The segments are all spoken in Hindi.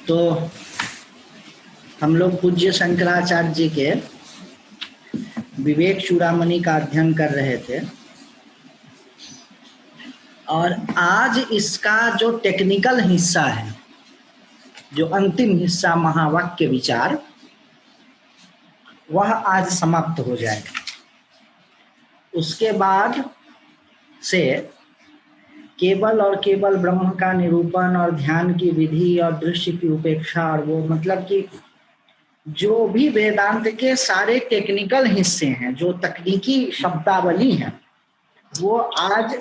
तो हम लोग पूज्य शंकराचार्य जी के विवेक चूड़ामणि का अध्ययन कर रहे थे और आज इसका जो टेक्निकल हिस्सा है, जो अंतिम हिस्सा महावाक्य विचार, वह आज समाप्त हो जाएगा। उसके बाद से केवल और केवल ब्रह्म का निरूपण और ध्यान की विधि और दृश्य की उपेक्षा, और वो मतलब कि जो भी वेदांत के सारे टेक्निकल हिस्से हैं, जो तकनीकी शब्दावली है, वो आज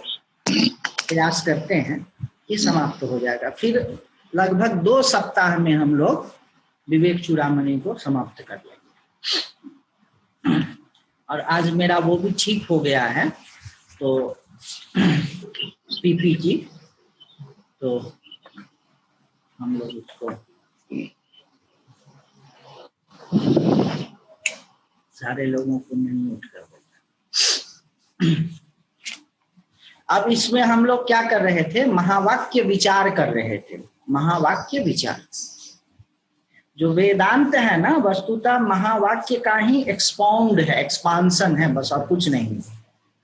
प्रयास करते हैं कि समाप्त हो जाएगा। फिर लगभग 2 सप्ताह में हम लोग विवेक चूड़ामणि को समाप्त कर लेंगे। और आज मेरा वो भी ठीक हो गया है, तो पीपीटी, तो हम लोग उसको सारे लोगों को मैं नोट कर देता। अब इसमें हम लोग क्या कर रहे थे? महावाक्य विचार कर रहे थे। महावाक्य विचार जो वेदांत है ना, वस्तुतः महावाक्य का ही एक्सपाउंड है, एक्सपांसन है, बस और कुछ नहीं।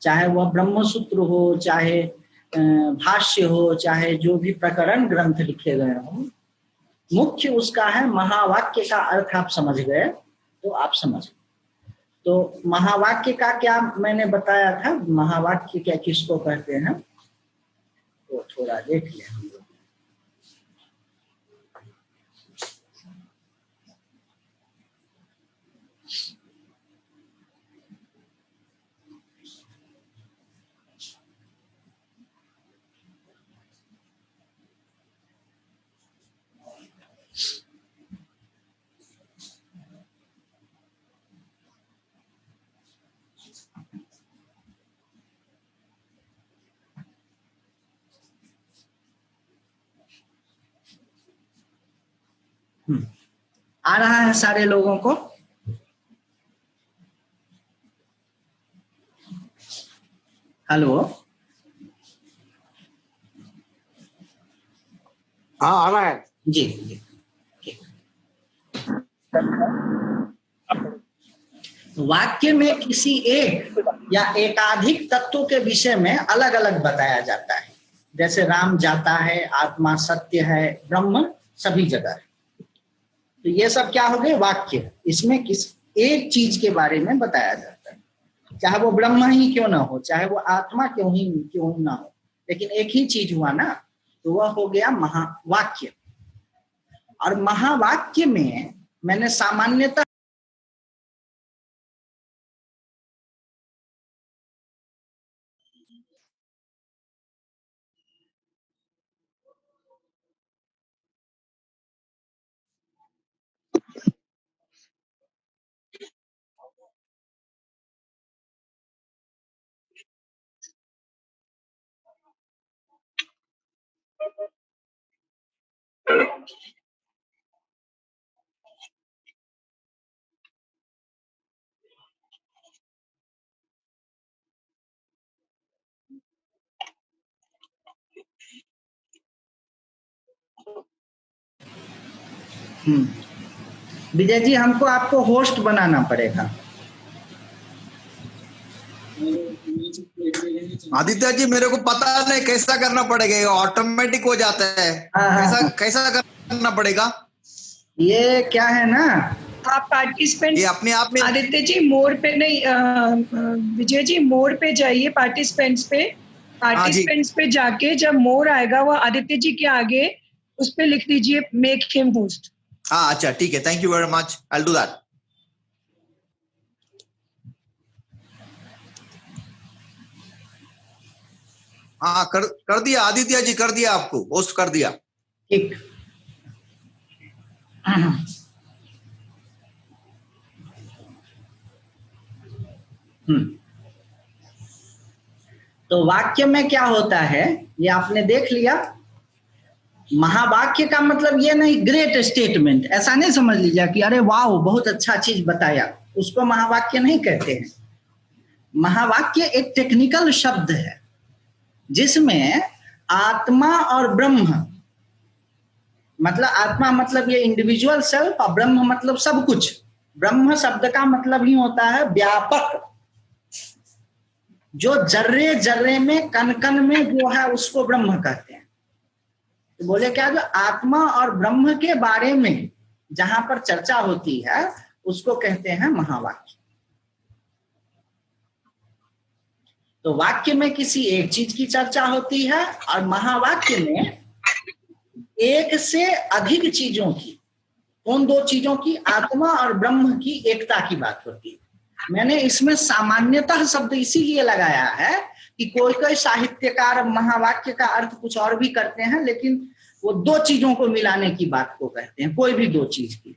चाहे वह ब्रह्मसूत्र हो, चाहे भाष्य हो, चाहे जो भी प्रकरण ग्रंथ लिखे गए हो, मुख्य उसका है महावाक्य का अर्थ। आप समझ गए तो आप समझ गए। तो महावाक्य का क्या मैंने बताया था, महावाक्य क्या किसको कहते हैं, तो थोड़ा देख लें हम लोग। आ रहा है सारे लोगों को? हेलो, हाँ आ रहा है जी जी। वाक्य में किसी एक या एकाधिक तत्वों के विषय में अलग अलग बताया जाता है। जैसे राम जाता है, आत्मा सत्य है, ब्रह्म सभी जगह है। तो ये सब क्या हो गए? वाक्य। इसमें किस एक चीज के बारे में बताया जाता है, चाहे वो ब्रह्म ही क्यों ना हो, चाहे वो आत्मा क्यों ना हो, लेकिन एक ही चीज हुआ ना, तो वह हो गया महावाक्य। और महावाक्य में मैंने सामान्यतः विजय जी, हमको आपको होस्ट बनाना पड़ेगा। आदित्य जी, मेरे को पता नहीं कैसा करना पड़ेगा, ये ऑटोमेटिक हो जाता है। कैसा करना पड़ेगा? ये क्या है ना, आप पार्टिसिपेंट ये अपने आप में। आदित्य जी मोर पे नहीं, विजय जी मोर पे जाइए, पार्टिसिपेंट्स पे जाके जब मोर आएगा वो आदित्य जी के आगे उस पे लिख दीजिए मेक हिम होस्ट। हाँ अच्छा ठीक है, thank you very much, I will do that. हाँ कर दिया आदित्य जी, कर दिया, आपको होस्ट कर दिया। ठीक। तो वाक्य में क्या होता है ये आपने देख लिया। महावाक्य का मतलब ये नहीं ग्रेट स्टेटमेंट, ऐसा नहीं समझ लीजिए कि अरे वाह बहुत अच्छा चीज बताया, उसको महावाक्य नहीं कहते हैं। महावाक्य एक टेक्निकल शब्द है जिसमें आत्मा और ब्रह्म मतलब आत्मा मतलब ये इंडिविजुअल सेल्फ, और ब्रह्म मतलब सब कुछ। ब्रह्म शब्द का मतलब ही होता है व्यापक, जो जर्रे जर्रे में कण कण में जो है उसको ब्रह्म कहते हैं। तो बोले क्या, जो आत्मा और ब्रह्म के बारे में जहां पर चर्चा होती है उसको कहते हैं महावाक्य। तो वाक्य में किसी एक चीज की चर्चा होती है, और महावाक्य में एक से अधिक चीजों की। उन दो चीजों की, आत्मा और ब्रह्म की एकता की बात होती है। मैंने इसमें सामान्यतः शब्द इसीलिए लगाया है कि कोई कोई साहित्यकार महावाक्य का अर्थ कुछ और भी करते हैं, लेकिन वो दो चीजों को मिलाने की बात को कहते हैं, कोई भी दो चीज की।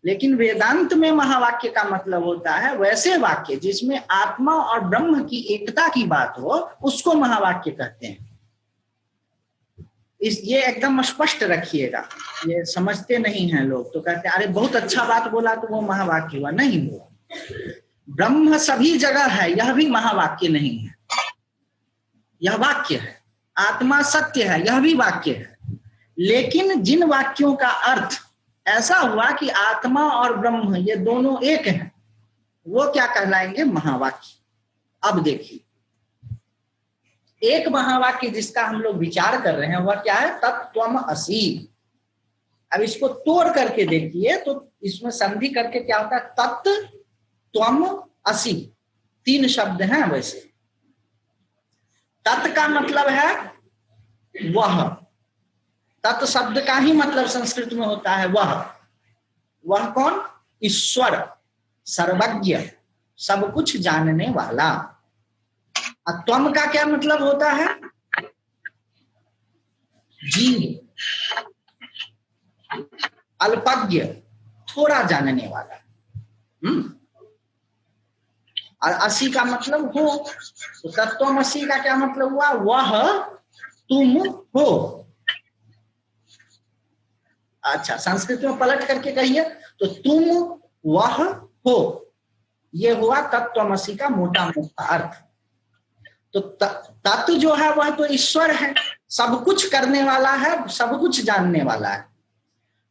लेकिन वेदांत में महावाक्य का मतलब होता है वैसे वाक्य जिसमें आत्मा और ब्रह्म की एकता की बात हो, उसको महावाक्य कहते हैं। ये एकदम स्पष्ट रखिएगा, ये समझते नहीं हैं लोग, तो कहते हैं अरे बहुत अच्छा बात बोला तो वो महावाक्य हुआ। नहीं हुआ। ब्रह्म सभी जगह है, यह भी महावाक्य नहीं है, यह वाक्य है। आत्मा सत्य है, यह भी वाक्य है। लेकिन जिन वाक्यों का अर्थ ऐसा हुआ कि आत्मा और ब्रह्म ये दोनों एक हैं, वो क्या कहलाएंगे, महावाक्य। अब देखिए, एक महावाक्य जिसका हम लोग विचार कर रहे हैं वह क्या है, तत्त्वम असि। अब इसको तोड़ करके देखिए तो इसमें संधि करके क्या होता है, तत्त्वम असि। तीन शब्द हैं वैसे। तत् का मतलब है वह, तत् शब्द का ही मतलब संस्कृत में होता है वह। वह कौन, ईश्वर, सर्वज्ञ, सब कुछ जानने वाला। त्वम का क्या मतलब होता है, जीव, अल्पज्ञ, थोड़ा जानने वाला। और असी का मतलब हो, तो तत्त्वमसि का क्या मतलब हुआ, वह तुम हो। अच्छा, संस्कृत में पलट करके कहिए तो तुम वह हो, ये हुआ तत्त्वमसि का मोटा मोटा अर्थ। तो तत्व जो है वह तो ईश्वर है, सब कुछ करने वाला है, सब कुछ जानने वाला है।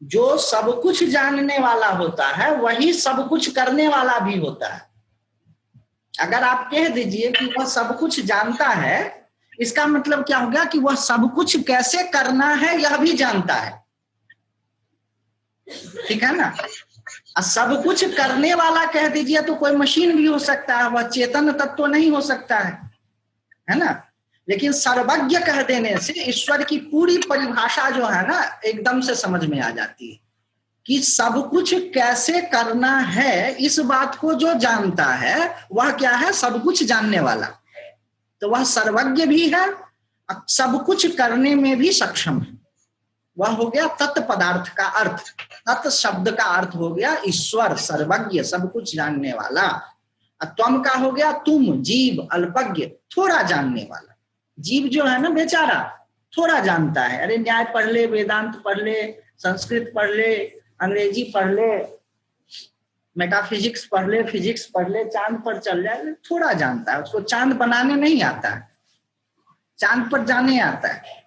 जो सब कुछ जानने वाला होता है वही सब कुछ करने वाला भी होता है। अगर आप कह दीजिए कि वह सब कुछ जानता है, इसका मतलब क्या हो गया कि वह सब कुछ कैसे करना है यह भी जानता है। ठीक है ना। सब कुछ करने वाला कह दीजिए तो कोई मशीन भी हो सकता है, वह चेतन तत्व नहीं हो सकता है ना। लेकिन सर्वज्ञ कह देने से ईश्वर की पूरी परिभाषा जो है ना एकदम से समझ में आ जाती है कि सब कुछ कैसे करना है। इस बात को जो जानता है वह क्या है, सब कुछ जानने वाला। तो वह सर्वज्ञ भी है, सब कुछ करने में भी सक्षम है। वह हो गया तत् पदार्थ का अर्थ। तत् शब्द का अर्थ हो गया ईश्वर, सर्वज्ञ, सब कुछ जानने वाला। त्वम का हो गया तुम, जीव, अल्पज्ञ, थोड़ा जानने वाला। जीव जो है ना बेचारा थोड़ा जानता है। अरे न्याय पढ़ ले, वेदांत पढ़ ले, संस्कृत पढ़ ले, अंग्रेजी पढ़ ले, मेटाफिजिक्स पढ़ ले, फिजिक्स पढ़ ले, चांद पर चल जाए, थोड़ा जानता है। उसको चांद बनाने नहीं आता है, चांद पर जाने आता है।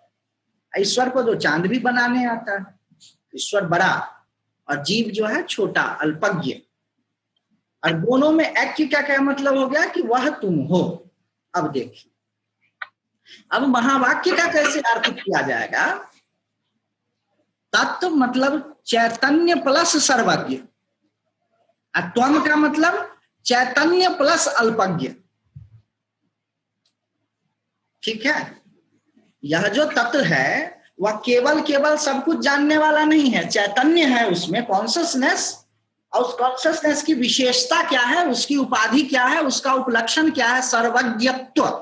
ईश्वर को तो चांद भी बनाने आता है। ईश्वर बड़ा और जीव जो है छोटा, अल्पज्ञ। और दोनों में ऐक्य का क्या मतलब हो गया कि वह तुम हो। अब देखिए, अब महावाक्य का कैसे अर्थ किया जाएगा। तत्व मतलब चैतन्य प्लस सर्वज्ञ, और त्वम का मतलब चैतन्य प्लस अल्पज्ञ। ठीक है। यह जो तत्व है वह केवल सब कुछ जानने वाला नहीं है, चैतन्य है, उसमें कॉन्शसनेस। और उस कॉन्शसनेस की विशेषता क्या है, उसकी उपाधि क्या है, उसका उपलक्षण क्या है, सर्वज्ञत्व।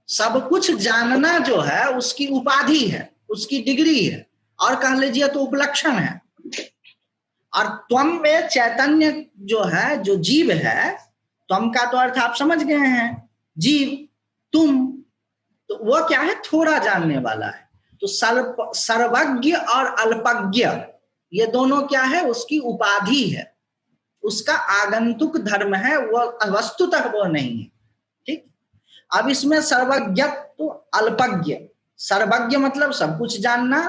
सब कुछ जानना जो है उसकी उपाधि है, उसकी डिग्री है, और कह लीजिए तो उपलक्षण है। और त्वम में चैतन्य जो है, जो जीव है, त्वम का तो अर्थ आप समझ गए हैं, जीव, तुम, तो वो क्या है, थोड़ा जानने वाला है। तो सर्वज्ञ और अल्पज्ञ ये दोनों क्या है, उसकी उपाधि है, उसका आगंतुक धर्म है, वो वस्तुतः वो नहीं है। ठीक। अब इसमें सर्वज्ञ तो अल्पज्ञ, सर्वज्ञ मतलब सब कुछ जानना,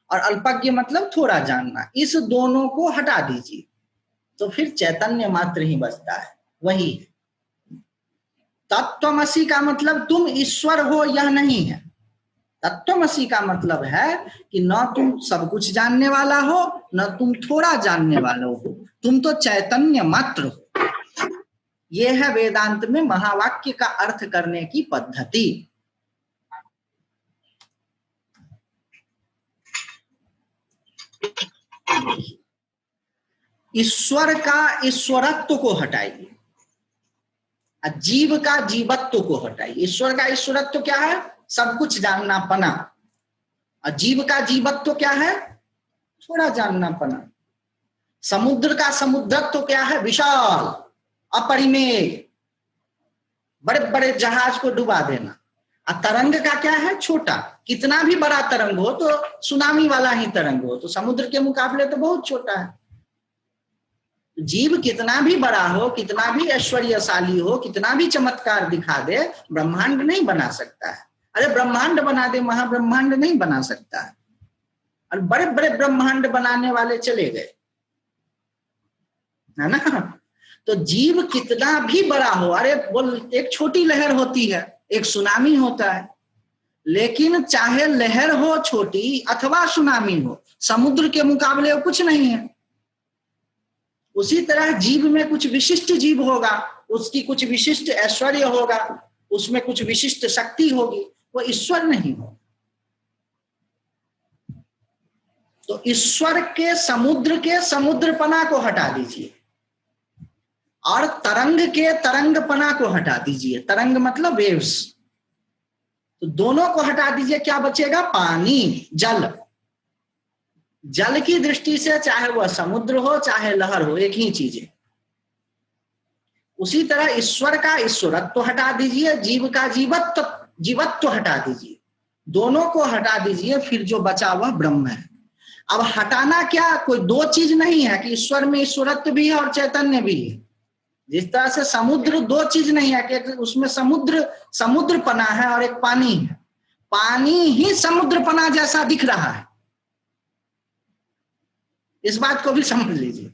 और अल्पज्ञ मतलब थोड़ा जानना, इस दोनों को हटा दीजिए तो फिर चैतन्य मात्र ही बचता है। वही तत्वमसि का मतलब तुम ईश्वर हो यह नहीं है। तत्वमसि का मतलब है कि न तुम सब कुछ जानने वाला हो, न तुम थोड़ा जानने वाला हो, तुम तो चैतन्य मात्र हो। यह है वेदांत में महावाक्य का अर्थ करने की पद्धति। ईश्वर का ईश्वरत्व को हटाइए, जीव का जीवत्व को हटाइए। ईश्वर का ईश्वरत्व क्या है? सब कुछ जानना पना। और जीव का जीवत्व क्या है? थोड़ा जानना पना। समुद्र का समुद्रत्व क्या है? विशाल, अपरिमेय, बड़े बड़े जहाज को डुबा देना। और तरंग का क्या है? छोटा। कितना भी बड़ा तरंग हो तो सुनामी वाला ही तरंग हो तो समुद्र के मुकाबले तो बहुत छोटा है। जीव कितना भी बड़ा हो, कितना भी ऐश्वर्यशाली हो, कितना भी चमत्कार दिखा दे, ब्रह्मांड नहीं बना सकता है। अरे ब्रह्मांड बना दे, महाब्रह्मांड नहीं बना सकता है। और बड़े बड़े ब्रह्मांड बनाने वाले चले गए, है ना। तो जीव कितना भी बड़ा हो, अरे बोल एक छोटी लहर होती है, एक सुनामी होता है, लेकिन चाहे लहर हो छोटी अथवा सुनामी हो, समुद्र के मुकाबले वो कुछ नहीं है। उसी तरह जीव में कुछ विशिष्ट जीव होगा, उसकी कुछ विशिष्ट ऐश्वर्य होगा, उसमें कुछ विशिष्ट शक्ति होगी, वो ईश्वर नहीं हो। तो ईश्वर के समुद्रपना को हटा दीजिए और तरंग के तरंगपना को हटा दीजिए। तरंग मतलब वेव्स, तो दोनों को हटा दीजिए। क्या बचेगा? पानी, जल। जल की दृष्टि से चाहे वह समुद्र हो चाहे लहर हो, एक ही चीज है। उसी तरह ईश्वर का ईश्वरत्व हटा दीजिए, जीव का जीवत्व हटा दीजिए, दोनों को हटा दीजिए, फिर जो बचा वह ब्रह्म है। अब हटाना क्या? कोई दो चीज नहीं है कि ईश्वर में ईश्वरत्व भी है और चैतन्य भी है। जिस तरह से समुद्र दो चीज नहीं है कि उसमें समुद्रपना है और एक पानी है। पानी ही समुद्रपना जैसा दिख रहा है, इस बात को भी समझ लीजिए।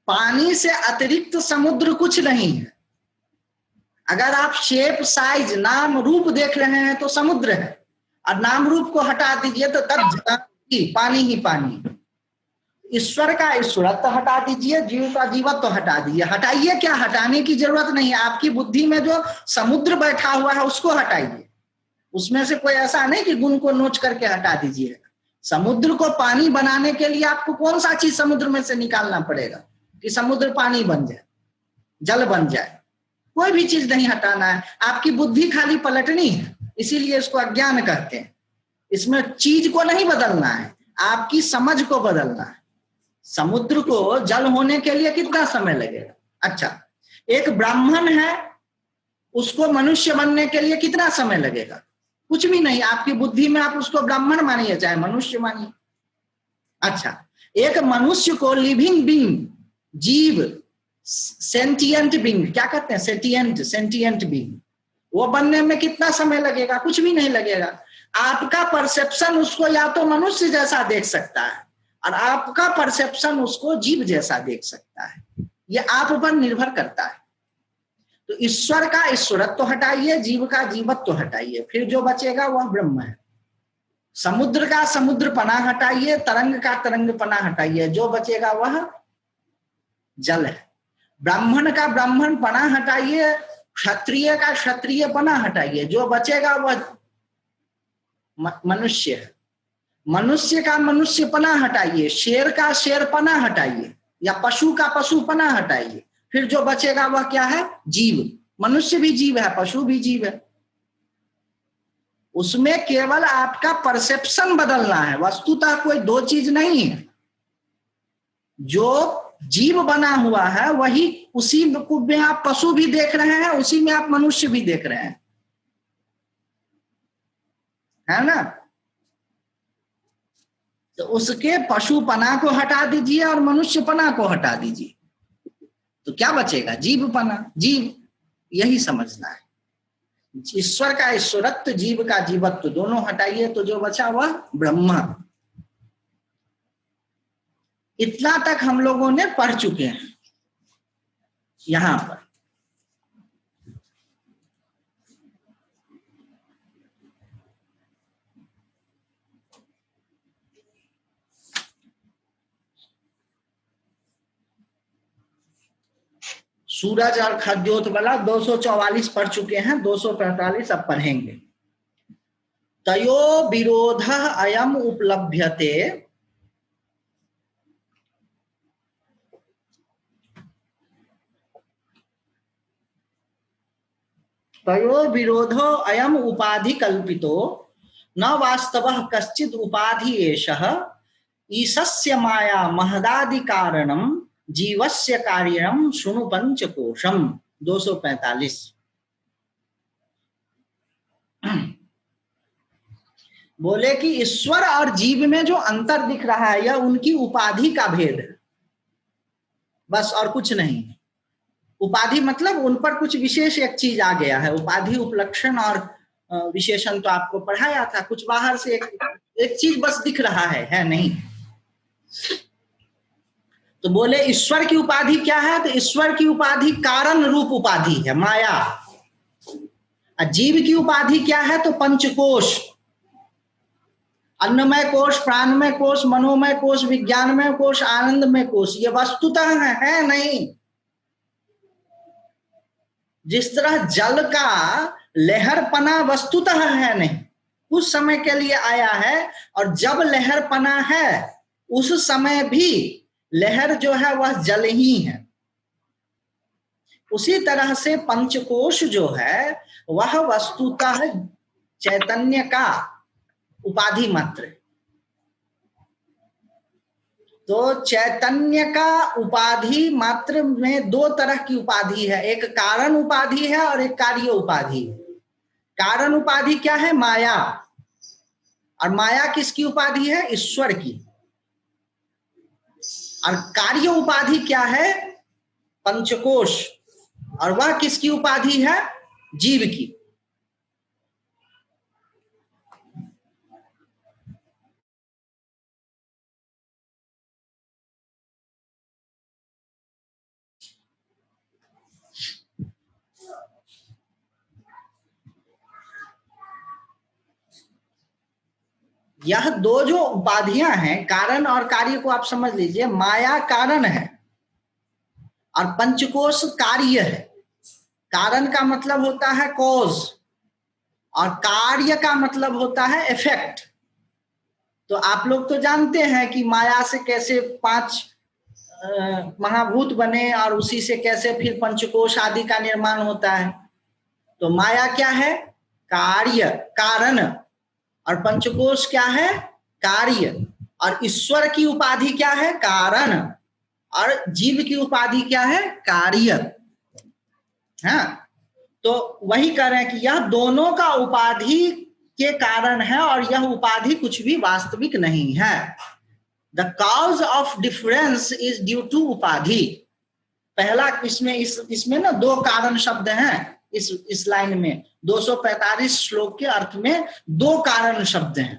पानी से अतिरिक्त समुद्र कुछ नहीं है। अगर आप शेप, साइज, नाम, रूप देख रहे हैं तो समुद्र है, और नाम रूप को हटा दीजिए तो तब पानी ही पानी। ईश्वर का ईश्वरत्व हटा दीजिए, जीव का जीवत्व हटा दीजिए। हटाइए क्या? हटाने की जरूरत नहीं है। आपकी बुद्धि में जो समुद्र बैठा हुआ है उसको हटाइए। उसमें से कोई ऐसा नहीं कि गुण को नोच करके हटा दीजिए। समुद्र को पानी बनाने के लिए आपको कौन सा चीज समुद्र में से निकालना पड़ेगा कि समुद्र पानी बन जाए, जल बन जाए? कोई भी चीज नहीं हटाना है। आपकी बुद्धि खाली पलटनी है, इसीलिए इसको अज्ञान कहते हैं। इसमें चीज को नहीं बदलना है, आपकी समझ को बदलना है। समुद्र को जल होने के लिए कितना समय लगेगा? अच्छा, एक ब्राह्मण है, उसको मनुष्य बनने के लिए कितना समय लगेगा? कुछ भी नहीं। आपकी बुद्धि में आप उसको ब्राह्मण मानिए चाहे मनुष्य मानिए। अच्छा, एक मनुष्य को लिविंग बीइंग, जीव, सेंटिएंट बीइंग, क्या कहते हैं? सेंटिएंट बीइंग, वो बनने में कितना समय लगेगा? कुछ भी नहीं लगेगा। आपका परसेप्शन उसको या तो मनुष्य जैसा देख सकता है और आपका परसेप्शन उसको जीव जैसा देख सकता है। ये आप पर निर्भर करता है। तो ईश्वर का ईश्वरत्व हटाइए, जीव का जीवत्व हटाइए, फिर जो बचेगा वह ब्रह्म है। समुद्र का समुद्रपना हटाइए, तरंग का तरंगपना हटाइए, जो बचेगा वह जल है। ब्राह्मण का ब्राह्मणपना हटाइए, क्षत्रिय का क्षत्रियपना हटाइए, जो बचेगा वह मनुष्य है। मनुष्य का मनुष्यपना हटाइए, शेर का शेरपना हटाइए, या पशु का पशुपना हटाइए, फिर जो बचेगा वह क्या है? जीव। मनुष्य भी जीव है, पशु भी जीव है। उसमें केवल आपका परसेप्शन बदलना है, वस्तुतः कोई दो चीज नहीं है। जो जीव बना हुआ है वही, उसी में आप पशु भी देख रहे हैं, उसी में आप मनुष्य भी देख रहे हैं, है ना। तो उसके पशुपना को हटा दीजिए और मनुष्यपना को हटा दीजिए, तो क्या बचेगा? जीवपना, जीव। यही समझना है। ईश्वर का ईश्वरत्व, जीव का जीवत्व दोनों हटाइए तो जो बचा वह ब्रह्म। इतना तक हम लोगों ने पढ़ चुके हैं यहां पर। सूरज और खद्योत वाला 244 पढ़ चुके हैं, 245 अब पढ़ेंगे। तयो विरोध अयम उपलभ्यते तयो विरोधो अयम उपाधि कल्पितो न वास्तवः कश्चित् उपाधि एषः ईशस्य माया महदादि कारणम जीवस्य कार्यम शृणु पंचकोशम। 245। बोले कि ईश्वर और जीव में जो अंतर दिख रहा है यह उनकी उपाधि का भेद है, बस और कुछ नहीं। उपाधि मतलब उन पर कुछ विशेष एक चीज आ गया है। उपाधि उपलक्षण और विशेषण तो आपको पढ़ाया था। कुछ बाहर से एक चीज बस दिख रहा है नहीं। तो बोले ईश्वर की उपाधि क्या है? तो ईश्वर की उपाधि कारण रूप उपाधि है, माया। और जीव की उपाधि क्या है? तो पंचकोश, अन्नमय कोश, प्राणमय कोश, मनोमय कोश, विज्ञानमय कोश, आनंदमय कोश। ये वस्तुतः है नहीं। जिस तरह जल का लहरपना वस्तुतः है नहीं, कुछ समय के लिए आया है, और जब लहरपना है उस समय भी लहर जो है वह जल ही है। उसी तरह से पंचकोश जो है वह वस्तुतः चैतन्य का उपाधि मात्र। तो चैतन्य का उपाधि मात्र में दो तरह की उपाधि है, एक कारण उपाधि है और एक कार्य उपाधि है। कारण उपाधि क्या है? माया। और माया किसकी उपाधि है? ईश्वर की। और कार्य उपाधि क्या है? पंचकोश। और वह किसकी उपाधि है? जीव की। यह दो जो उपाधियां हैं, कारण और कार्य को आप समझ लीजिए। माया कारण है और पंचकोश कार्य है। कारण का मतलब होता है कॉज और कार्य का मतलब होता है इफेक्ट। तो आप लोग तो जानते हैं कि माया से कैसे 5 महाभूत बने और उसी से कैसे फिर पंचकोश आदि का निर्माण होता है। तो माया क्या है? कार्य, कारण। और पंचकोश क्या है? कार्य। और ईश्वर की उपाधि क्या है? कारण। और जीव की उपाधि क्या है? कार्य। हाँ, तो वही कह रहे हैं कि यह दोनों का उपाधि के कारण है और यह उपाधि कुछ भी वास्तविक नहीं है। The cause of difference is due to उपाधि। पहला इसमें ना 2 कारण शब्द हैं। इस लाइन में 245 श्लोक के अर्थ में 2 कारण शब्द हैं।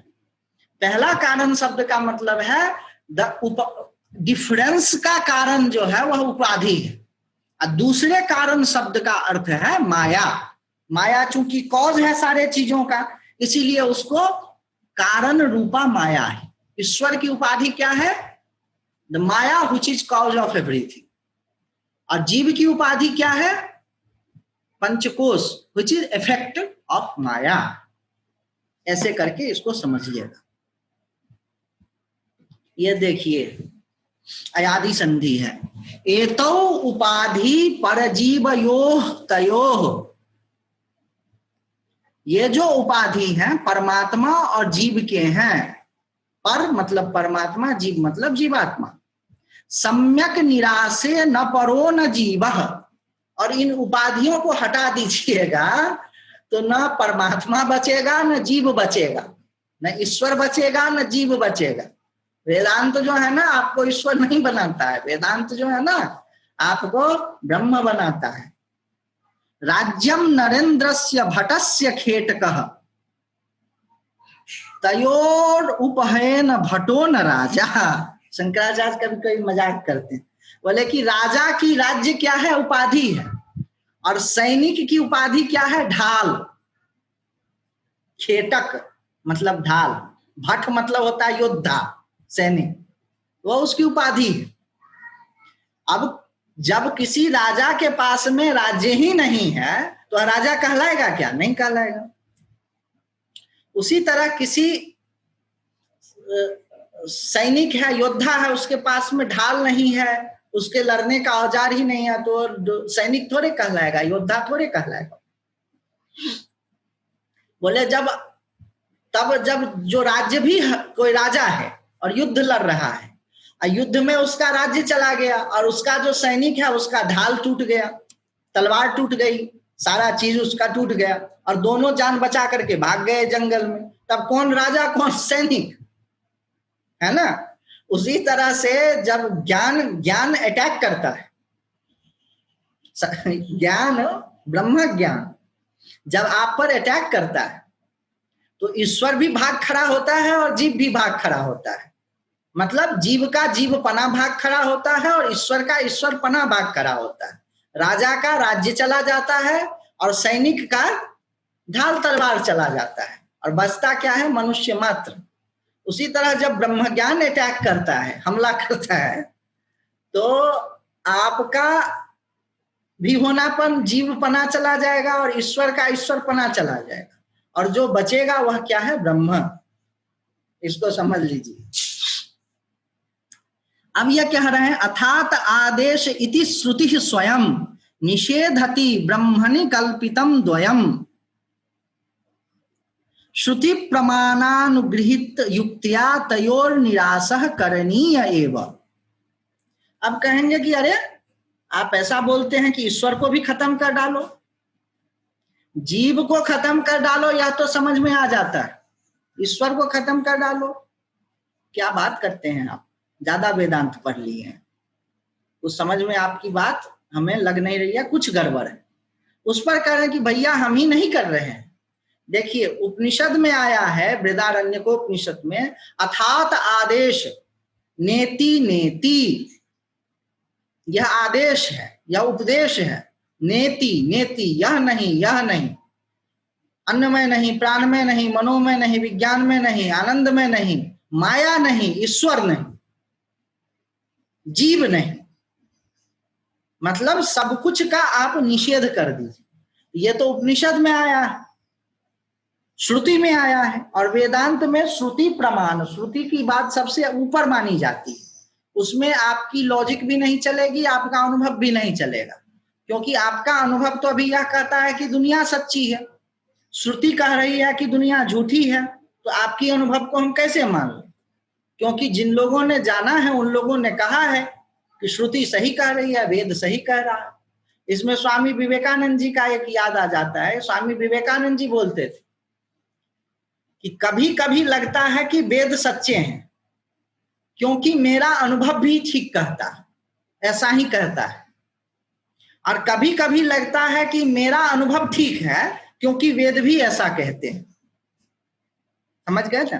पहला कारण शब्द का मतलब है डिफरेंस का कारण जो है वह उपाधि है, और दूसरे कारण शब्द का अर्थ है माया। माया चूंकि कॉज है सारे चीजों का, इसीलिए उसको कारण रूपा माया है। ईश्वर की उपाधि क्या है? The Maya which is cause of everything. और जीव की उपाधि क्या है? पंचकोश व्हिच इज इफेक्ट ऑफ माया। ऐसे करके इसको समझिएगा। ये देखिए अयादि संधि है। एतौ उपाधि परजीवयोः तयोः। ये जो उपाधि हैं परमात्मा और जीव के हैं। पर मतलब परमात्मा, जीव मतलब जीवात्मा। सम्यक निराशे न परो न जीवः। और इन उपाधियों को हटा दीजिएगा तो न परमात्मा बचेगा न जीव बचेगा, न ईश्वर बचेगा न जीव बचेगा। वेदांत जो है ना आपको ईश्वर नहीं बनाता है, वेदांत जो है ना आपको ब्रह्म बनाता है। राज्यम नरेंद्रस्य भटस्य खेटकः तयोर उपहयन भटो न राजा। शंकराचार्य कभी कभी मजाक करते हैं, बोले कि राजा की राज्य क्या है? उपाधि है, और सैनिक की उपाधि क्या है? ढाल। खेटक मतलब ढाल, भट मतलब होता है योद्धा, सैनिक, वो उसकी उपाधि है। अब जब किसी राजा के पास में राज्य ही नहीं है तो राजा कहलाएगा क्या? नहीं कहलाएगा। उसी तरह किसी सैनिक है, योद्धा है, उसके पास में ढाल नहीं है, उसके लड़ने का औजार ही नहीं है, तो सैनिक थोड़े कहलाएगा, योद्धा थोड़े कहलाएगा। बोले तब जब जो राज्य भी कोई राजा है और युद्ध लड़ रहा है, युद्ध में उसका राज्य चला गया और उसका जो सैनिक है उसका ढाल टूट गया, तलवार टूट गई, सारा चीज उसका टूट गया, और दोनों जान बचा करके भाग गए जंगल में, तब कौन राजा कौन सैनिक? है ना। उसी तरह से जब ज्ञान अटैक करता है, ज्ञान, ब्रह्म ज्ञान जब आप पर अटैक करता है तो ईश्वर भी भाग खड़ा होता है और जीव भी भाग खड़ा होता है। मतलब जीव का जीवपना भाग खड़ा होता है और ईश्वर का ईश्वरपना भाग खड़ा होता है। राजा का राज्य चला जाता है और सैनिक का ढाल तलवार चला जाता है, और बचता क्या है? मनुष्य मात्र। उसी तरह जब ब्रह्म ज्ञान अटैक करता है, हमला करता है, तो आपका भी होनापन, जीवपना चला जाएगा और ईश्वर का ईश्वरपना चला जाएगा, और जो बचेगा वह क्या है? ब्रह्म। इसको समझ लीजिए। अब यह कह रहे हैं, अथात आदेश इति श्रुति स्वयं निषेधति ब्रह्मणि कल्पितम द्वयम श्रुति प्रमाणानुगृहीत युक्त्या तयोर निरासः करणीय एव। अब कहेंगे कि अरे आप ऐसा बोलते हैं कि ईश्वर को भी खत्म कर डालो, जीव को खत्म कर डालो, या तो समझ में आ जाता है, ईश्वर को खत्म कर डालो। क्या बात करते हैं आप? ज्यादा वेदांत पढ़ लिए हैं, उस समझ में आपकी बात हमें लग नहीं रही है, कुछ गड़बड़ है। उस पर कह रहे हैं कि भैया हम ही नहीं कर रहे हैं। देखिए उपनिषद में आया है, बृहदारण्यकोपनिषद में, अथात आदेश नेति नेति, यह आदेश है, यह उपदेश है। नेति नेति, यह नहीं, यह नहीं, अन्न में नहीं, प्राण में नहीं, मनो में नहीं, विज्ञान में नहीं, आनंद में नहीं, माया नहीं, ईश्वर नहीं, जीव नहीं, मतलब सब कुछ का आप निषेध कर दीजिए। ये तो उपनिषद में आया है, श्रुति में आया है, और वेदांत में श्रुति प्रमाण, श्रुति की बात सबसे ऊपर मानी जाती है। उसमें आपकी लॉजिक भी नहीं चलेगी, आपका अनुभव भी नहीं चलेगा, क्योंकि आपका अनुभव तो अभी यह कहता है कि दुनिया सच्ची है, श्रुति कह रही है कि दुनिया झूठी है, तो आपकी अनुभव को हम कैसे मान लें? क्योंकि जिन लोगों ने जाना है उन लोगों ने कहा है कि श्रुति सही कह रही है, वेद सही कह रहा है। इसमें स्वामी विवेकानंद जी का एक याद आ जाता है। स्वामी विवेकानंद जी बोलते थे कि कभी कभी लगता है कि वेद सच्चे हैं, क्योंकि मेरा अनुभव भी ठीक कहता है, ऐसा ही कहता है, और कभी कभी लगता है कि मेरा अनुभव ठीक है क्योंकि वेद भी ऐसा कहते हैं। समझ गए ना?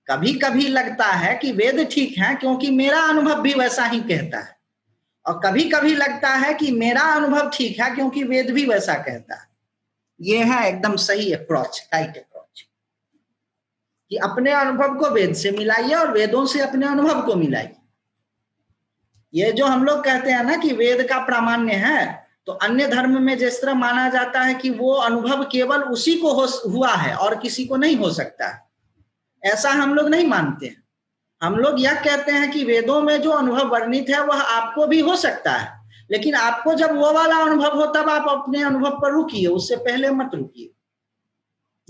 कभी कभी लगता है कि वेद ठीक है क्योंकि मेरा अनुभव भी वैसा ही कहता है, और कभी कभी लगता है कि मेरा अनुभव ठीक है क्योंकि वेद भी वैसा कहता है। ये है एकदम सही अप्रोच, राइट अप्रोच, कि अपने अनुभव को वेद से मिलाइए और वेदों से अपने अनुभव को मिलाइए। ये जो हम लोग कहते हैं ना कि वेद का प्रामाण्य है, तो अन्य धर्म में जिस तरह माना जाता है कि वो अनुभव केवल उसी को हुआ है और किसी को नहीं हो सकता है, ऐसा हम लोग नहीं मानते हैं। हम लोग यह कहते हैं कि वेदों में जो अनुभव वर्णित है वह आपको भी हो सकता है, लेकिन आपको जब वो वाला अनुभव हो तब आप अपने अनुभव पर रुकिए, उससे पहले मत रुकिए।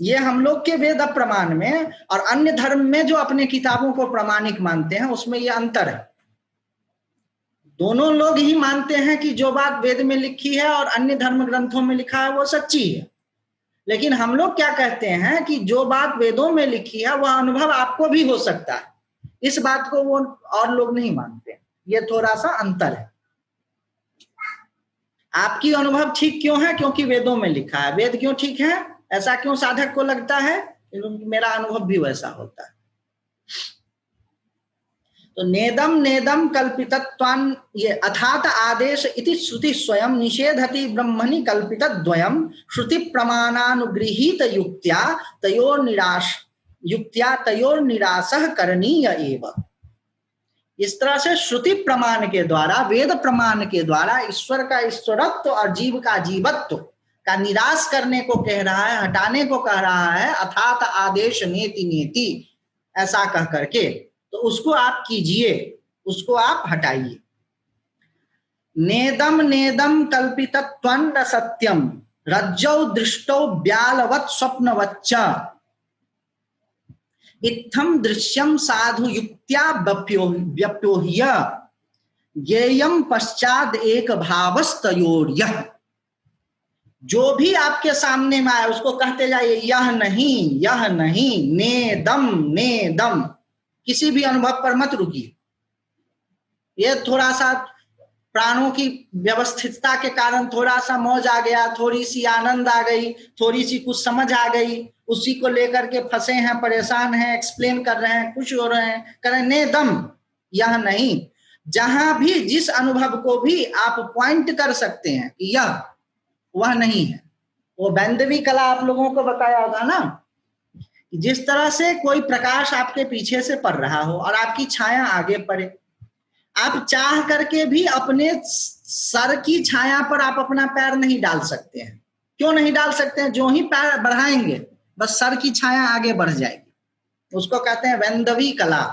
ये हम लोग के वेद प्रमाण में और अन्य धर्म में जो अपने किताबों को प्रामाणिक मानते हैं उसमें ये अंतर है। दोनों लोग ही मानते हैं कि जो बात वेद में लिखी है और अन्य धर्म ग्रंथों में लिखा है वो सच्ची है, लेकिन हम लोग क्या कहते हैं कि जो बात वेदों में लिखी है वह अनुभव आपको भी हो सकता है। इस बात को वो और लोग नहीं मानते। ये थोड़ा सा अंतर है। आपकी अनुभव ठीक क्यों है? क्योंकि वेदों में लिखा है। वेद क्यों ठीक है? ऐसा क्यों साधक को लगता है? क्योंकि मेरा अनुभव भी वैसा होता है। तो नेदम नेदम कल्पितत्वान्, ये अथात आदेश इति श्रुति स्वयं निषेधति ब्रह्मणि कल्पितद्वयम् श्रुति प्रमाणानुगृहीत युक्त्या तयोर निरासः करणीय एव। इस तरह से श्रुति प्रमाण के द्वारा, वेद प्रमाण के द्वारा ईश्वर का ईश्वरत्व और जीव का जीवत्व का निराश करने को कह रहा है, हटाने को कह रहा है। अथात आदेश नेति नेति ऐसा कह करके, तो उसको आप कीजिए, उसको आप हटाइए। नेदम नेदम कल्पितत्वं न सत्यम रज्जौ दृष्टौ ब्यालवत् स्वप्नवच्च इत्थम दृश्यम साधु युक्त्या व्यप्योह्य ज्ञेयम पश्चाद एक भावस्तयोर्यः। जो भी आपके सामने में आए उसको कहते जाइए यह नहीं, नेदम नेदम। किसी भी अनुभव पर मत रुकिए। ये थोड़ा सा प्राणों की व्यवस्थितता के कारण थोड़ा सा मौज आ गया, थोड़ी सी आनंद आ गई, थोड़ी सी कुछ समझ आ गई, उसी को लेकर के फंसे हैं, परेशान हैं, एक्सप्लेन कर रहे हैं, खुश हो रहे हैं, कर रहे हैं। नेदम, यह नहीं। जहां भी जिस अनुभव को भी आप पॉइंट कर सकते हैं कि यह वह नहीं है। वो बैंदवी कला आप लोगों को बताया था ना, जिस तरह से कोई प्रकाश आपके पीछे से पड़ रहा हो और आपकी छाया आगे पड़े, आप चाह करके भी अपने सर की छाया पर आप अपना पैर नहीं डाल सकते हैं। क्यों नहीं डाल सकते हैं? जो ही पैर बढ़ाएंगे बस सर की छाया आगे बढ़ जाएगी। उसको कहते हैं वैंदवी कला।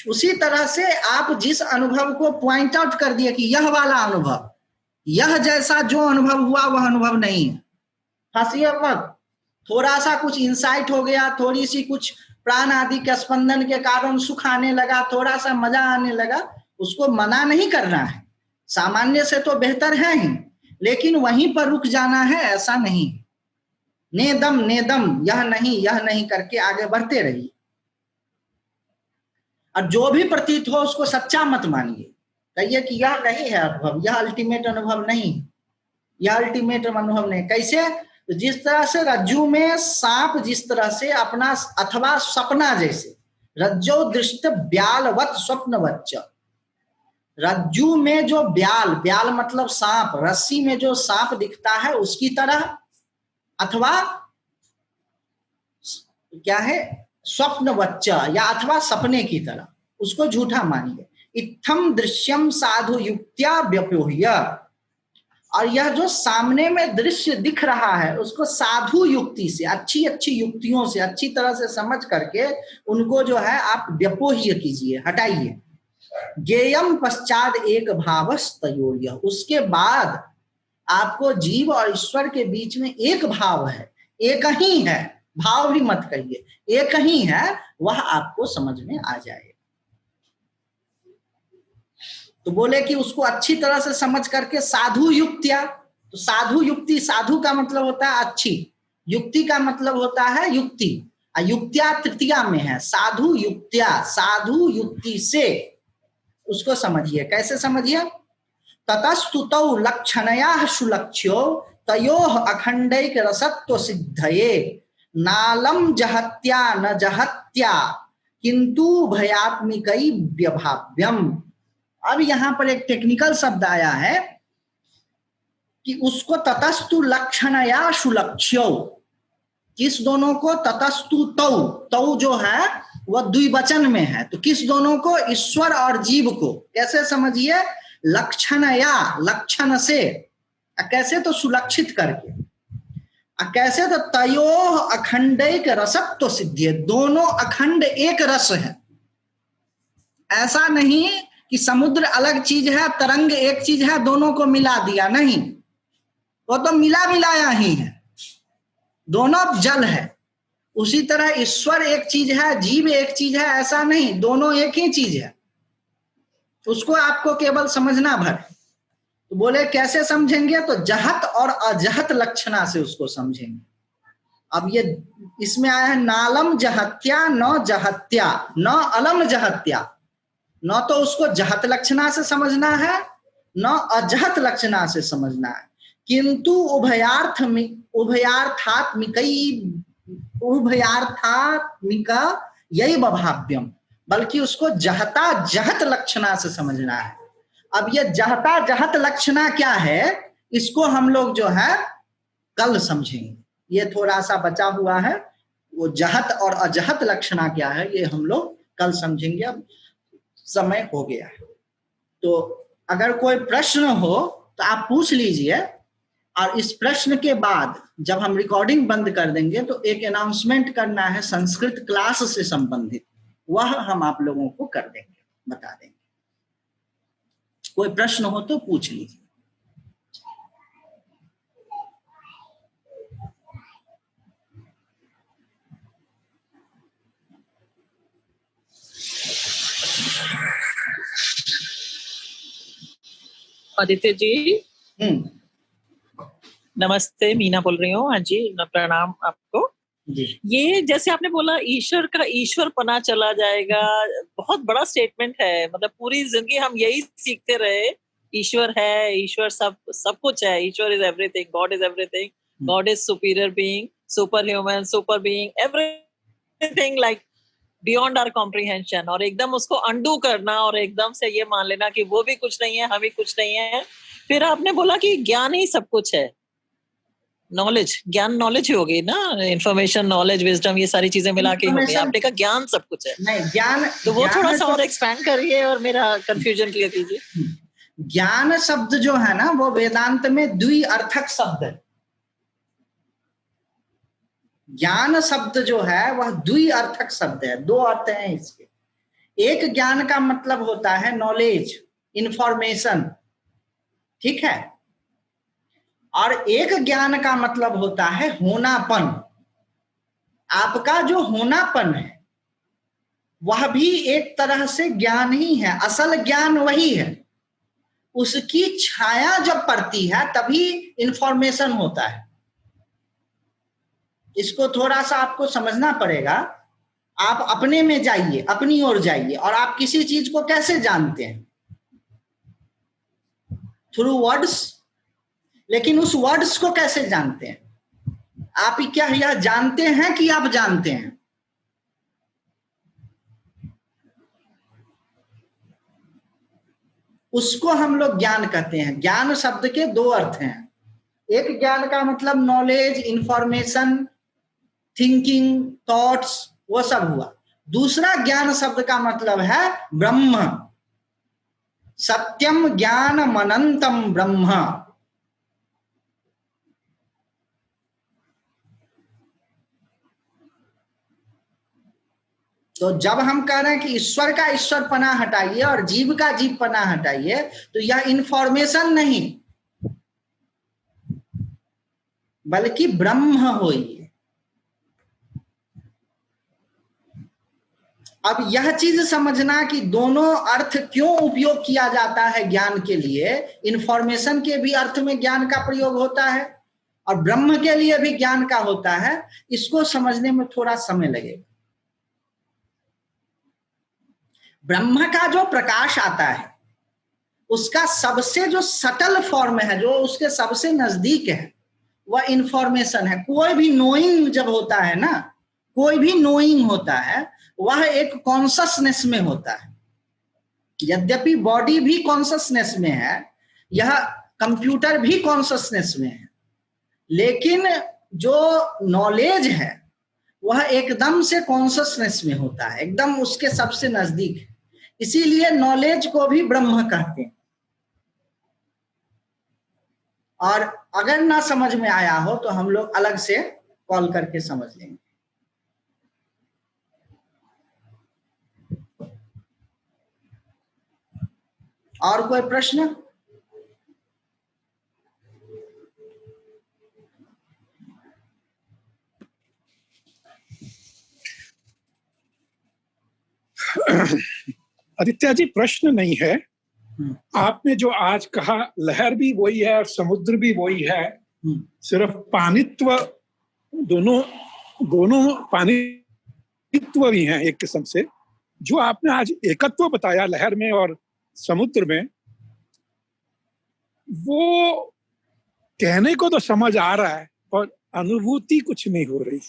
उसी तरह से आप जिस अनुभव को पॉइंट आउट कर दिए कि यह वाला अनुभव, यह जैसा जो अनुभव हुआ वह अनुभव नहीं है, फंसिए मत। थोड़ा सा कुछ इंसाइट हो गया, थोड़ी सी कुछ प्राण आदि के स्पंदन के कारण सुख आने लगा, थोड़ा सा मजा आने लगा, उसको मना नहीं करना है। सामान्य से तो बेहतर है ही, लेकिन वहीं पर रुक जाना है ऐसा नहीं। नेदम नेदम, यह नहीं करके आगे बढ़ते रहिए। और जो भी प्रतीत हो उसको सच्चा मत मानिए। कहिए कि यह नहीं है अनुभव, यह अल्टीमेट अनुभव नहीं, यह अल्टीमेट अनुभव नहीं। कैसे? तो जिस तरह से रज्जू में सांप जिस तरह से अपना, अथवा सपना जैसे, रज्जो दृष्ट ब्यालवत स्वप्नवच्च, रज्जू में जो ब्याल मतलब सांप, रस्सी में जो सांप दिखता है उसकी तरह, अथवा क्या है स्वप्नवच्च, या अथवा सपने की तरह, उसको झूठा मानिए। इत्थम दृश्यम साधु युक्त्या व्यप्योह्य, और यह जो सामने में दृश्य दिख रहा है उसको साधु युक्ति से, अच्छी अच्छी युक्तियों से अच्छी तरह से समझ करके उनको जो है आप व्यपोह्य कीजिए, हटाइए। ज्ञेयम पश्चात एक भावस्तयोर्यः, उसके बाद आपको जीव और ईश्वर के बीच में एक भाव है, एक ही है, भाव भी मत कहिए, एक ही है, वह आपको समझ में आ जाए। तो बोले कि उसको अच्छी तरह से समझ करके साधु युक्तिया, तो साधु युक्ति, साधु का मतलब होता है अच्छी, युक्ति का मतलब होता है युक्ति, युक्त्या तृतीया में है, साधु युक्त्या, साधु युक्ति से उसको समझिए। कैसे समझिए? ततस्तुतौ लक्षणया सुलक्ष्यो तयोः अखंडैक रसत्व सिद्धये नालम जहत्या न जहत्या किंतु भयात्मिकै व्यभाव्यम। अब यहाँ पर एक टेक्निकल शब्द आया है कि उसको ततस्तु लक्षणया सुलक्ष्यो, किस दोनों को? ततस्तु तौ जो है वह द्विवचन में है, तो किस दोनों को? ईश्वर और जीव को। कैसे समझिए? लक्षणया, लक्षण से, कैसे? तो सुलक्षित करके। कैसे? तो तयोः अखंडैक रसत्व सिद्धि, दोनों अखंड एक रस है। ऐसा नहीं कि समुद्र अलग चीज है, तरंग एक चीज है, दोनों को मिला दिया, नहीं, वो तो मिलाया ही है, दोनों जल है। उसी तरह ईश्वर एक चीज है, जीव एक चीज है, ऐसा नहीं, दोनों एक ही चीज है। उसको आपको केवल समझना भर। तो बोले कैसे समझेंगे? तो जहत और अजहत लक्षणा से उसको समझेंगे। अब ये इसमें आया है नालम जहत्या न जहत्या, न अलम जहत्या, न तो उसको जहत लक्षणा से समझना है न अजहत लक्षणा से समझना है, किंतु उभयार्थात्मिका यही भाव्यम, बल्कि उसको जहता जहत लक्षणा से समझना है। अब ये जहता जहत लक्षणा क्या है, इसको हम लोग जो है कल समझेंगे। ये थोड़ा सा बचा हुआ है, वो जहत और अजहत लक्षणा क्या है ये हम लोग कल समझेंगे। अब समय हो गया है, तो अगर कोई प्रश्न हो तो आप पूछ लीजिए, और इस प्रश्न के बाद जब हम रिकॉर्डिंग बंद कर देंगे तो एक अनाउंसमेंट करना है संस्कृत क्लास से संबंधित, वह हम आप लोगों को कर देंगे, बता देंगे। कोई प्रश्न हो तो पूछ लीजिए। आदित्य जी नमस्ते, मीना बोल रही हूँ। हाँ जी, प्रणाम आपको जी। ये जैसे आपने बोला ईश्वर का ईश्वर पना चला जाएगा, बहुत बड़ा स्टेटमेंट है। मतलब पूरी जिंदगी हम यही सीखते रहे, ईश्वर है, ईश्वर सब कुछ है, ईश्वर is everything, God is everything, God is superior being, super human, super being, everything like beyond our comprehension. और एकदम उसको अंडू करना और एकदम से ये मान लेना कि वो भी कुछ नहीं है, हम भी कुछ नहीं है। फिर आपने बोला कि ज्ञान ही सब कुछ है, नॉलेज, ज्ञान नॉलेज ही होगी ना, इंफॉर्मेशन, नॉलेज, विजडम, ये सारी चीजें मिला के होगी। आपने कहा ज्ञान सब कुछ है, नहीं ज्ञान, तो वो थोड़ा सा तो, और एक्सपैंड करिए और मेरा कंफ्यूजन क्लियर कीजिए। ज्ञान शब्द जो है ना वो वेदांत में द्विअर्थक शब्द है। ज्ञान शब्द जो है वह द्विअर्थक शब्द है, दो अर्थ हैं इसके। एक ज्ञान का मतलब होता है नॉलेज, इंफॉर्मेशन, ठीक है, और एक ज्ञान का मतलब होता है होनापन। आपका जो होनापन है वह भी एक तरह से ज्ञान ही है, असल ज्ञान वही है। उसकी छाया जब पड़ती है तभी इंफॉर्मेशन होता है। इसको थोड़ा सा आपको समझना पड़ेगा। आप अपने में जाइए, अपनी ओर जाइए, और आप किसी चीज को कैसे जानते हैं? Through words. लेकिन उस वर्ड्स को कैसे जानते हैं? आप क्या यह जानते हैं कि आप जानते हैं? उसको हम लोग ज्ञान कहते हैं। ज्ञान शब्द के दो अर्थ हैं। एक ज्ञान का मतलब नॉलेज, इंफॉर्मेशन, थिंकिंग, थॉट्स, वो सब हुआ। दूसरा ज्ञान शब्द का मतलब है ब्रह्म, सत्यम ज्ञानम अनंतम ब्रह्म। तो जब हम कह रहे हैं कि ईश्वर का ईश्वर पना हटाइए और जीव का जीव पना हटाइए, तो यह इंफॉर्मेशन नहीं बल्कि ब्रह्म होइए। अब यह चीज समझना कि दोनों अर्थ क्यों उपयोग किया जाता है ज्ञान के लिए। इंफॉर्मेशन के भी अर्थ में ज्ञान का प्रयोग होता है और ब्रह्म के लिए भी ज्ञान का होता है। इसको समझने में थोड़ा समय लगेगा। ब्रह्म का जो प्रकाश आता है उसका सबसे जो सटल फॉर्म है, जो उसके सबसे नजदीक है, वह इंफॉर्मेशन है। कोई भी नोइंग जब होता है ना, कोई भी नोइंग होता है, वह एक कॉन्शसनेस में होता है। यद्यपि बॉडी भी कॉन्शसनेस में है, यह कंप्यूटर भी कॉन्शसनेस में है, लेकिन जो नॉलेज है वह एकदम से कॉन्शसनेस में होता है, एकदम उसके सबसे नजदीक है। इसीलिए नॉलेज को भी ब्रह्म कहते हैं। और अगर ना समझ में आया हो तो हम लोग अलग से कॉल करके समझ लेंगे। और कोई प्रश्न? आदित्य जी, प्रश्न नहीं है। आपने जो आज कहा, लहर भी वही है और समुद्र भी वही है, सिर्फ पानित्व, दोनों पानित्व भी हैं एक किस्म से। जो आपने आज एकत्व बताया लहर में और समुद्र में, वो कहने को तो समझ आ रहा है पर अनुभूति कुछ नहीं हो रही।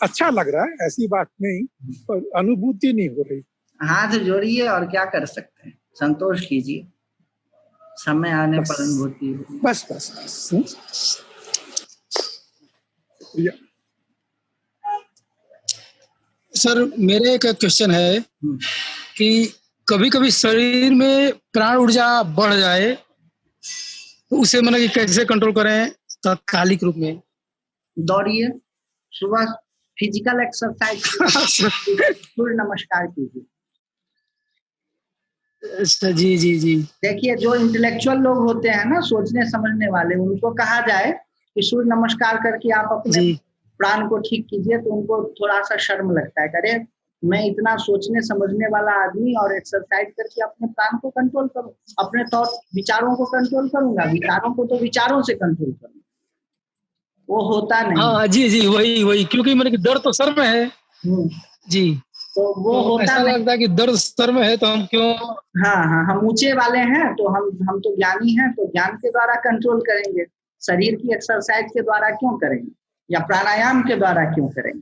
अच्छा लग रहा है, ऐसी बात नहीं, पर अनुभूति नहीं हो रही। हाथ जोड़िए और क्या कर सकते हैं, संतोष कीजिए, समय आने बस, पर अनुभूति होगी। बस बस बस। सर मेरे एक क्वेश्चन है कि कभी कभी शरीर में प्राण ऊर्जा बढ़ जाए तो उसे मतलब कि कैसे कंट्रोल करें तात्कालिक रूप में? दौड़िए, सुबह फिजिकल एक्सरसाइज, सूर्य नमस्कार कीजिए। अच्छा, जी जी जी। देखिए, जो इंटेलेक्चुअल लोग होते हैं ना, सोचने समझने वाले, उनको कहा जाए कि सूर्य नमस्कार करके आप अपने प्राण को ठीक कीजिए, तो उनको थोड़ा सा शर्म लगता है, अरे मैं इतना सोचने समझने वाला आदमी और एक्सरसाइज करके अपने प्राण को कंट्रोल करूं, अपने थॉट विचारों को कंट्रोल करूंगा, विचारों को तो विचारों से कंट्रोल करूंगा, वो होता नहीं। हाँ जी जी, वही वही, क्योंकि मेरे दर्द तो सर में है जी, तो वो तो होता ऐसा लगता है कि दर्द सर में है तो हम क्यों। हाँ हाँ, हम ऊंचे वाले हैं तो हम तो ज्ञानी हैं, तो ज्ञान के द्वारा कंट्रोल करेंगे, शरीर की एक्सरसाइज के द्वारा क्यों करेंगे, या प्राणायाम के द्वारा क्यों करेंगे?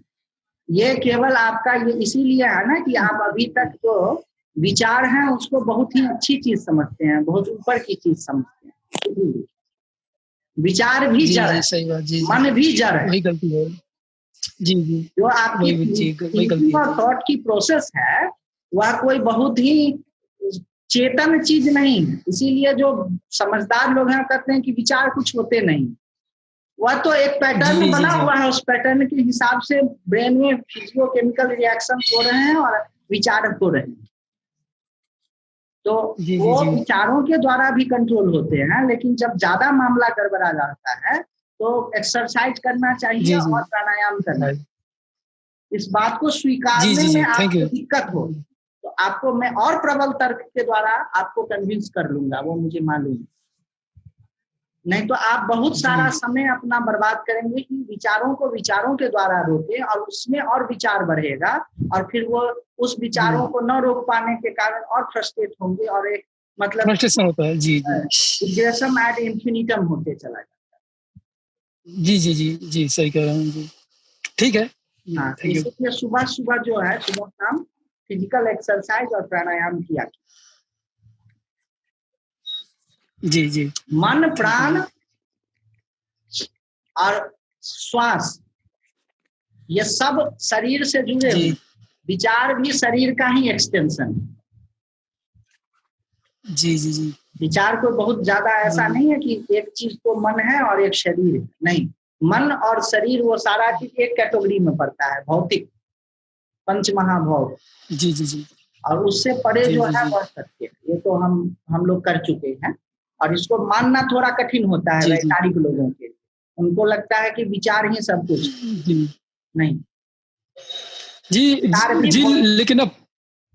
ये केवल आपका ये इसीलिए है ना कि आप अभी तक जो विचार हैं उसको बहुत ही अच्छी चीज समझते हैं, बहुत ऊपर की चीज समझते हैं। विचार भी जड़ है, सही बात, जी मन भी जड़ है, वही गलती है जी जी, जो आपकी थिंकिंग और थॉट की प्रोसेस है वह कोई बहुत ही चेतन चीज नहीं है। इसीलिए जो समझदार लोग हैं कहते हैं कि विचार कुछ होते नहीं, वह तो एक पैटर्न बना हुआ है, उस पैटर्न के हिसाब से ब्रेन में फिजियोकेमिकल रिएक्शन हो रहे हैं और विचार हो रहे हैं, तो वो विचारों के द्वारा भी कंट्रोल होते हैं। लेकिन जब ज्यादा मामला गड़बड़ा जाता है तो एक्सरसाइज करना चाहिए और प्राणायाम करना चाहिए। इस बात को स्वीकारने में आपको दिक्कत हो तो आपको मैं और प्रबल तर्क के द्वारा आपको कन्विंस कर लूंगा, वो मुझे मालूम है। नहीं तो आप बहुत सारा समय अपना बर्बाद करेंगे कि विचारों को विचारों के द्वारा रोके और उसमें और विचार बढ़ेगा, और फिर वो उस विचारों को न रोक पाने के कारण और फ्रस्ट्रेट होंगे और एक मतलब फ्रस्ट्रेशन होता है जी इग्रेशन एड इंफिनिटम होते चला जाता है। जी जी जी जी, सही कह रहे हैं जी, ठीक है। हाँ, इसलिए सुबह सुबह जो है, सुबह शाम फिजिकल एक्सरसाइज और प्राणायाम किया जी जी। मन, प्राण और श्वास ये सब शरीर से जुड़े हुए, विचार भी शरीर का ही एक्सटेंशन है। जी जी जी, विचार को बहुत ज्यादा ऐसा नहीं है कि एक चीज तो मन है और एक शरीर है, नहीं, मन और शरीर वो सारा चीज एक कैटेगरी में पड़ता है, भौतिक पंच महाभौत। जी जी जी, और उससे परे जो है वह सत्य, ये तो हम लोग कर चुके हैं, और इसको मानना थोड़ा कठिन होता है वैचारिक लोगों के लिए। उनको लगता है कि विचार ही सब कुछ, नहीं जी जी, लेकिन अब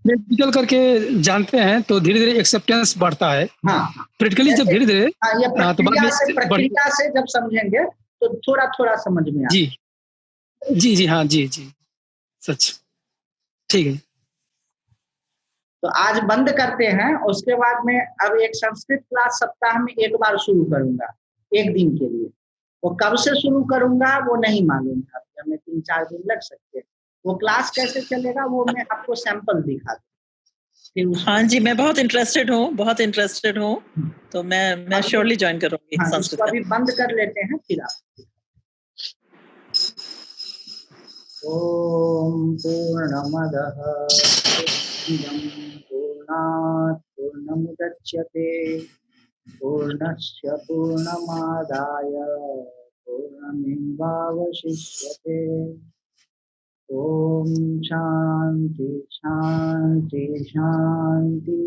प्रैक्टिकल करके जानते हैं तो धीरे धीरे एक्सेप्टेंस बढ़ता है। हाँ, प्रैक्टिकली जब धीरे धीरे ये प्रक्रिया से जब समझेंगे तो थोड़ा थोड़ा समझ में जी जी जी, हाँ जी जी, सच, ठीक है। तो आज बंद करते हैं, उसके बाद में अब एक संस्कृत क्लास सप्ताह में एक बार शुरू करूंगा, एक दिन के लिए। वो कब से शुरू करूंगा वो नहीं मालूम है, हमें 3-4 दिन लग सकते हैं। वो क्लास कैसे चलेगा वो मैं आपको सैंपल दिखा दूँ। हाँ जी, मैं बहुत इंटरेस्टेड हूँ, तो मैं श्योरली ज्वाइन करूंगी। हाँ, संस्कृत अभी बंद कर लेते हैं, फिर आप। ओम पूर्णमदः पूर्णात् पूर्णमुदच्यते पूर्णस्य पूर्णमादाय पूर्णमेवावशिष्यते। ओम शांति शांति शांति।